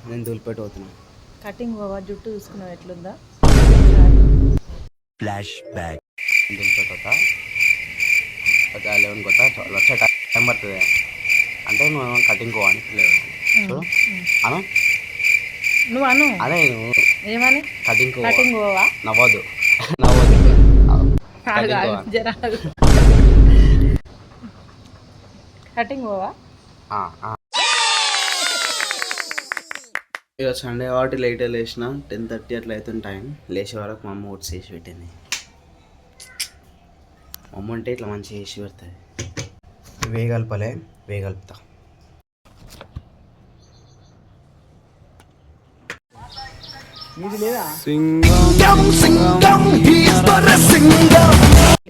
నేను దులిపెట్టి పోతున్నా. కటింగ్ పోవా, జుట్టు చూసుకున్నావు ఎట్లుందా? Flash back. దులిపెట్టి పోతా. ఒక 11 కొత్త వచ్చే టైం పడుతుంది అంటే నువ్వు కటింగ్ పోవని చూడు అను. నువ్వు అను. అదే నువ్వు ఏమని? కటింగ్ కటింగ్ పోవా? నవ్వద్దు. కటింగ్ పోవా? ఇక సండే కాబట్టి లేట్ లేచిన 10:30 అట్లా అవుతుంది టైం. లేచే వరకు మా అమ్మ ఓట్స్ వేసి పెట్టింది. మా అమ్మ అంటే ఇట్లా మంచిగా వేసి పెడుతుంది. వేగల్పలే వేగలుపుతా.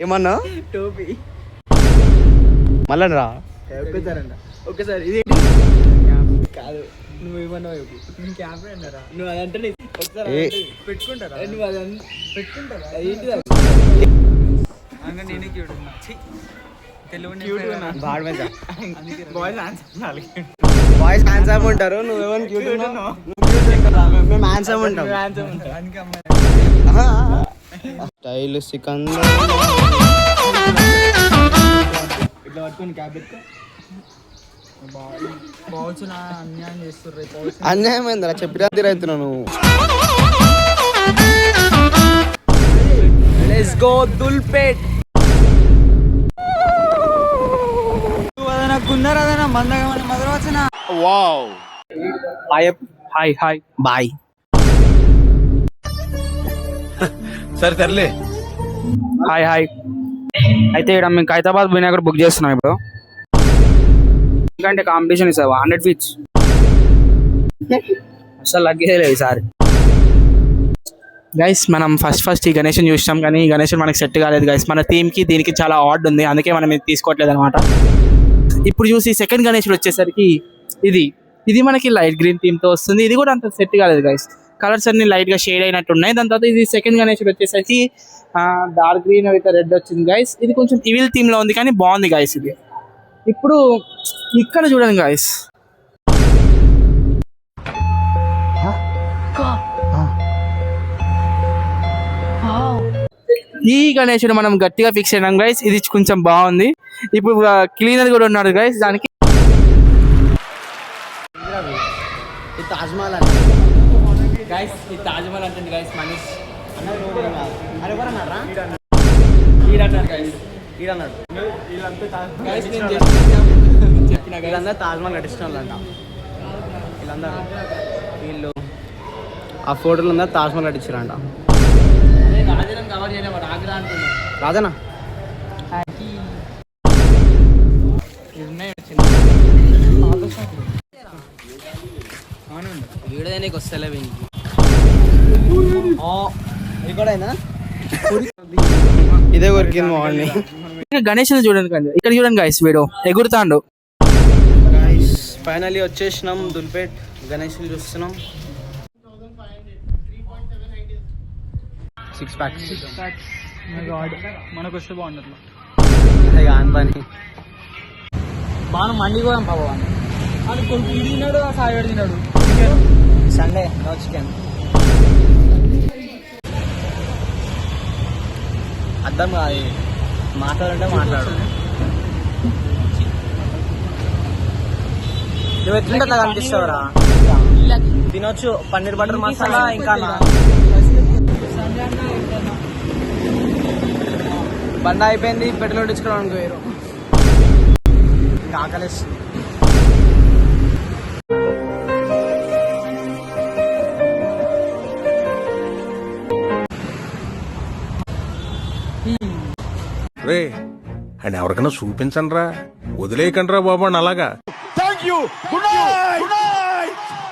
ఏమన్నా టోపీ మళ్ళా రా ఒకసారి ఇది కాదు. నువ్వు ఏమన్నావు? క్యాప్ అన్నారా? నువ్వు అదంటే ఒకసారి పెట్టుకుంటారా? నువ్వు అదంతా పెట్టుకుంటారా? ఏంటి అంగా నేనే క్యూట్ ఉన్నా. బాయ్స్ హ్యాండ్సమ్ ఉంటారు. నువ్వేమో క్యూట్ ఉన్నావు. మేము హ్యాండ్సమ్ ఉంటాం. స్టైల్ సికందర్ ఇట్లా పట్టుకొని క్యాప్ పెట్టుకో. పౌచ్ నా అన్యాయం చేస్తుర్రు. అన్యాయం ఏందిరా? చెప్పిరా తీరైతున్నావు నువ్వు. Let's go Dhoolpet. కున్నారు అదనా మందగా మదర్ వచ్చిన. వావ్. Hi hi bye. సరే సర్లే. Hi hi. అయితే ఇక్కడ మేము ఖైతాబాద్ వినాయకుడు బుక్ చేస్తున్నాం ఇప్పుడు. ఎందుకంటే కాంపిటీషన్ ఇస్తావా 100 feet అసలు లగ్గేలేదు ఈసారి. గైస్ మనం ఫస్ట్ ఈ గణేషన్ చూసినాం కానీ ఈ గణేషన్ మనకి సెట్ కాలేదు గైస్. మన థీమ్కి దీనికి చాలా ఆర్డ్ ఉంది, అందుకే మనం ఇది తీసుకోవట్లేదు అనమాట. ఇప్పుడు చూసి సెకండ్ గణేషుడు వచ్చేసరికి ఇది మనకి లైట్ గ్రీన్ థీమ్తో వస్తుంది. ఇది కూడా అంత సెట్ కాలేదు గైస్. కలర్స్ అన్ని లైట్గా షేడ్ అయినట్టు ఉన్నాయి. దాని తర్వాత ఇది సెకండ్ గణేషుడు వచ్చేసరికి డార్క్ గ్రీన్ విత్ రెడ్ వచ్చింది గైస్. ఇది కొంచెం ఈవిల్ థీమ్లో ఉంది కానీ బాగుంది గైస్. ఇది ఇప్పుడు ఇక్కడ చూడండి గైస్, ఈ గణేశుడు మనం గట్టిగా ఫిక్స్ అయినాం గైస్. ఇది కొంచెం బాగుంది. ఇప్పుడు క్లీనర్ కూడా ఉన్నాడు గైస్. దానికి తాజ్మహల్ గైస్ ఈ తాజ్మహల్ అంటే గైస్ మనీష్ వీళ్ళందరూ తాజ్మహల్ కట్టించిన వాళ్ళంట. వీళ్ళు ఆ ఫోటోలు అందరూ తాజ్మహల్ కట్టించారంట. రాజనా వీడియో నీకు వస్తలే ఇదే కొరికింది మార్నింగ్. గణేష్ చూడండి కండి, ఇక్కడ చూడండి గైస్ వీడు ఎగురుతాండు. ఫైనలీ వచ్చేసినాం దుల్పేట్. గణేషులు చూస్తున్నాం. 6 packs మనకు వస్తే బాగుండదు. పని బాగా మండి కూడా బాబా అది కొడుకు ఇది తిన్నాడు, ఆ సాయి తిన్నాడు. Sunday no chicken. అర్థం కాదు, మాట్లాడంటే మాట్లాడు. నువ్వు ఎట్లుంటే కనిపిస్తావురా? తినొచ్చు పన్నీర్ బటర్ మసాలా. ఇంకా బండ అయిపోయింది, పెట్రోల్ కొట్టించుకోవడానికి పోయారు. ఆకలిస్తుంది. రే అని ఎవరికైనా చూపించండి రా, వదిలేయకండి రా బాబు అని అలాగా. Thank you. Good night.